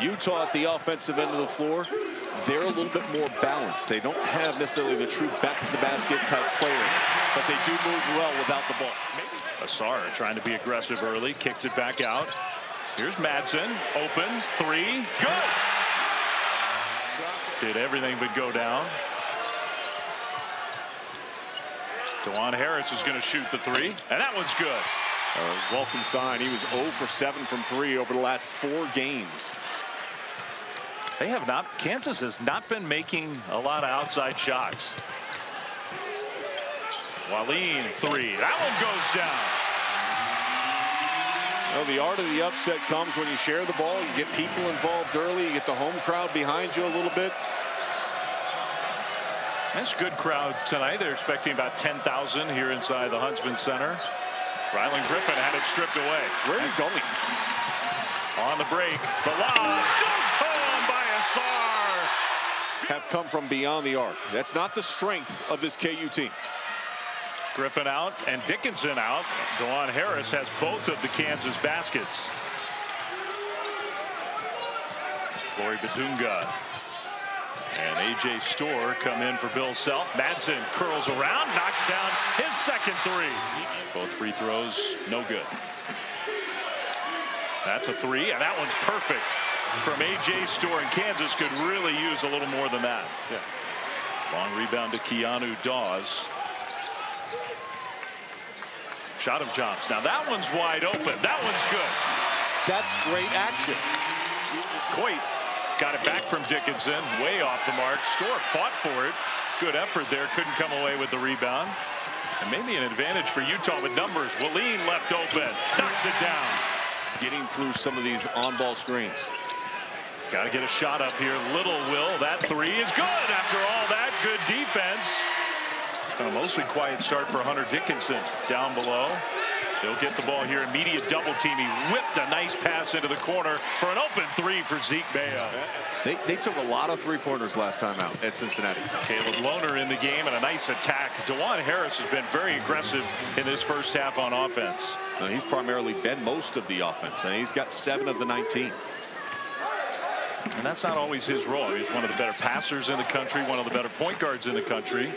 Utah at the offensive end of the floor, they're a little bit more balanced. They don't have necessarily the true back to the basket type player, but they do move well without the ball. Asar trying to be aggressive early, kicks it back out. Here's Madsen, open, three, good. Did everything but go down. DeJuan Harris is going to shoot the three, and that one's good. Welcome sign. He was 0 for 7 from 3 over the last 4 games. They have not. Kansas has not been making a lot of outside shots. Walin, three. That one goes down. Well, the art of the upset comes when you share the ball. You get people involved early. You get the home crowd behind you a little bit. That's a good crowd tonight. They're expecting about 10,000 here inside the Huntsman Center. Rylan Griffin had it stripped away. Where are you going? On the break. The lob. Dunked home by Asar. Have come from beyond the arc. That's not the strength of this KU team. Griffin out and Dickinson out. DeJuan Harris has both of the Kansas baskets. Flory Badunga and A.J. Storr come in for Bill Self. Madsen curls around, knocks down his second three. Both free throws, no good. That's a three, and that one's perfect from A.J. Storr, and Kansas could really use a little more than that. Yeah. Long rebound to Keanu Dawes. Shot of jumps. Now that one's wide open. That one's good. That's great action. Coit got it back from Dickinson. Way off the mark. Storr fought for it. Good effort there. Couldn't come away with the rebound. And maybe an advantage for Utah with numbers. Walin left open. Knocks it down. Getting through some of these on-ball screens. Got to get a shot up here. Little will. That three is good after all that. Good defense. A mostly quiet start for Hunter Dickinson down below. They'll get the ball here. Immediate double team. He whipped a nice pass into the corner for an open three for Zeke Mayo. They took a lot of three-pointers last time out at Cincinnati. Caleb Lohner in the game and a nice attack. DeJuan Harris has been very aggressive in this first half on offense. He's primarily been most of the offense, and he's got 7 of the 19. And that's not always his role. He's one of the better passers in the country, one of the better point guards in the country.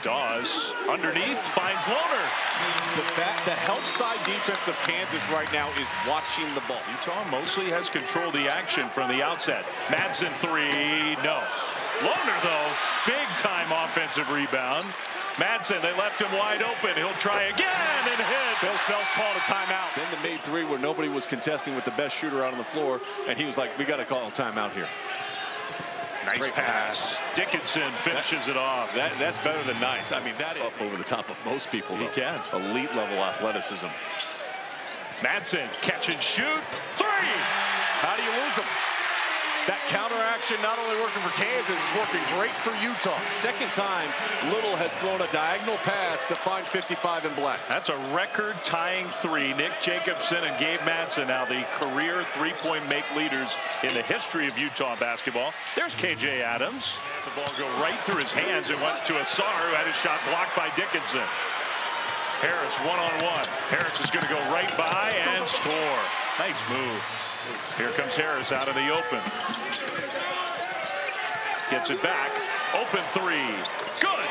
Dawes underneath finds Lohner. The help side defense of Kansas right now is watching the ball. Utah mostly has controlled the action from the outset. Madsen three, no. Lohner though, big time offensive rebound. Madsen, they left him wide open. He'll try again and hit. Bill Self called a timeout. Then the made three where nobody was contesting with the best shooter out on the floor, and he was like, we got to call a timeout here. Nice Great pass. Dickinson finishes it off. That's better than nice. I mean, that is over the top of most people. He can. Elite level athleticism. Madsen, catch and shoot. Three. How do you lose them? That counter action not only working for Kansas, it's working great for Utah. Second time Little has thrown a diagonal pass to find 55 in black. That's a record tying three. Nick Jacobson and Gabe Madsen now the career three-point make leaders in the history of Utah basketball. There's KJ Adams. The ball go right through his hands and went to Asar, who had his shot blocked by Dickinson. Harris one-on-one. Harris is going to go right by and score. Nice move. Here comes Harris out in the open. Gets it back. Open three. Good.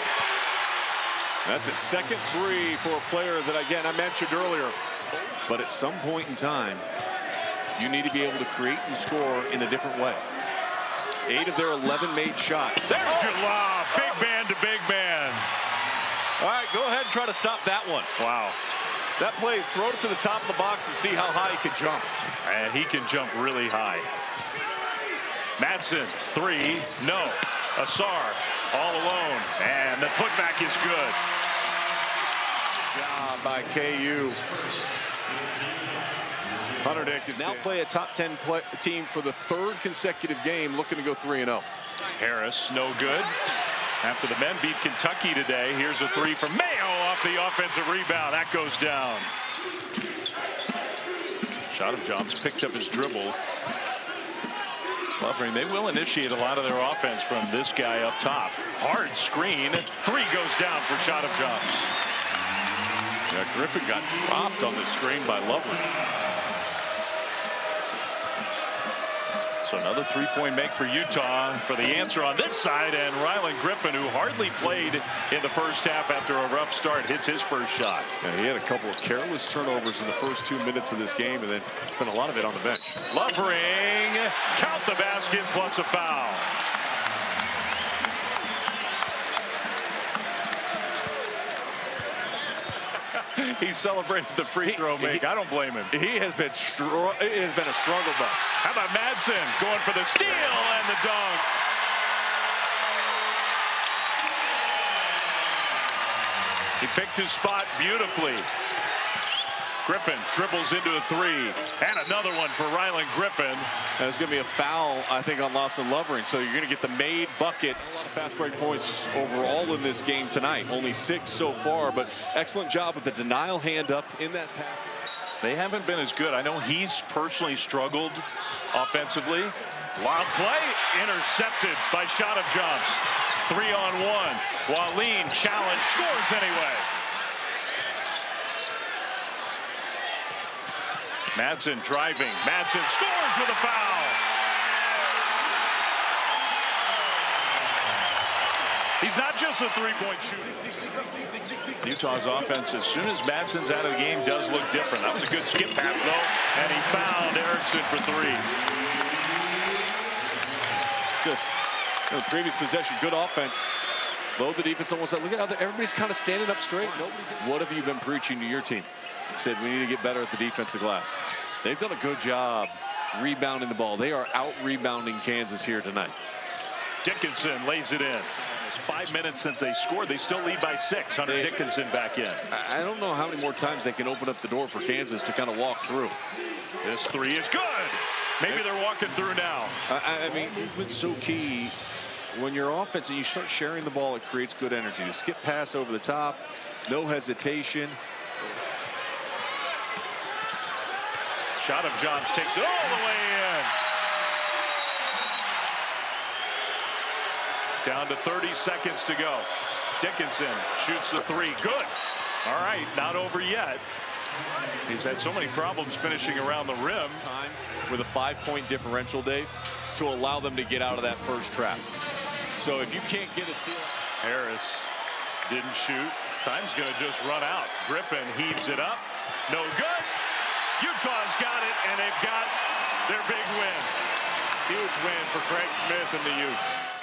That's a second three for a player that, again, I mentioned earlier. But at some point in time, you need to be able to create and score in a different way. 8 of their 11 made shots. There's your lob. Big man to big man. All right, go ahead and try to stop that one. Wow. That play is throw it to the top of the box and see how high he can jump. And he can jump really high. Madsen, three, no. Asar, all alone. And the putback is good. Job by KU. Hunter Dickinson now play a top 10 team for the 3rd consecutive game, looking to go 3-0. Harris, no good. After the men beat Kentucky today, here's a three from Mayo off the offensive rebound. That goes down. Shot of jumps, picked up his dribble. Lovering, they will initiate a lot of their offense from this guy up top. Hard screen. Three goes down for shot of jumps. Yeah, Griffin got dropped on the screen by Lovering. So another three-point make for Utah. For the answer on this side, and Rylan Griffin, who hardly played in the first half after a rough start, hits his first shot. Yeah, he had a couple of careless turnovers in the first 2 minutes of this game, and then spent a lot of it on the bench. Lovering, count the basket plus a foul. He celebrated the free throw make. I don't blame him. He has been it has been a struggle bus. How about Madsen going for the steal and the dunk? He picked his spot beautifully. Griffin dribbles into a three, and another one for Rylan Griffin. There's going to be a foul, I think, on Lawson Lovering. So you're going to get the made bucket. A lot of fast break points overall in this game tonight. Only 6 so far, but excellent job with the denial hand up in that pass. They haven't been as good. I know he's personally struggled offensively. Wild play, intercepted by Shot of Jumps. 3-on-1. Wallin challenge, scores anyway. Madsen driving. Madsen scores with a foul. He's not just a three-point shooter. Utah's offense, as soon as Madsen's out of the game, does look different. That was a good skip pass, though, and he found Erickson for three. Just the previous possession, good offense. Load the defense almost. Look at how everybody's kind of standing up straight. What have you been preaching to your team? Said we need to get better at the defensive glass. They've done a good job rebounding the ball. They are out-rebounding Kansas here tonight. Dickinson lays it in. It's 5 minutes since they scored. They still lead by 6. Hunter Dickinson back in. I don't know how many more times they can open up the door for Kansas to kind of walk through. This three is good. Maybe they're walking through now. I mean, movement's so key. When you're offense and you start sharing the ball, it creates good energy. The skip pass over the top, no hesitation. Shot of Johns takes it all the way in. Down to 30 seconds to go. Dickinson shoots the three. Good. All right, not over yet. He's had so many problems finishing around the rim. Time with a 5-point differential, Dave, to allow them to get out of that first trap. So if you can't get a steal. Harris didn't shoot. Time's going to just run out. Griffin heaves it up. No good. Utah's got it, and they've got their big win. Huge win for Craig Smith and the Utes.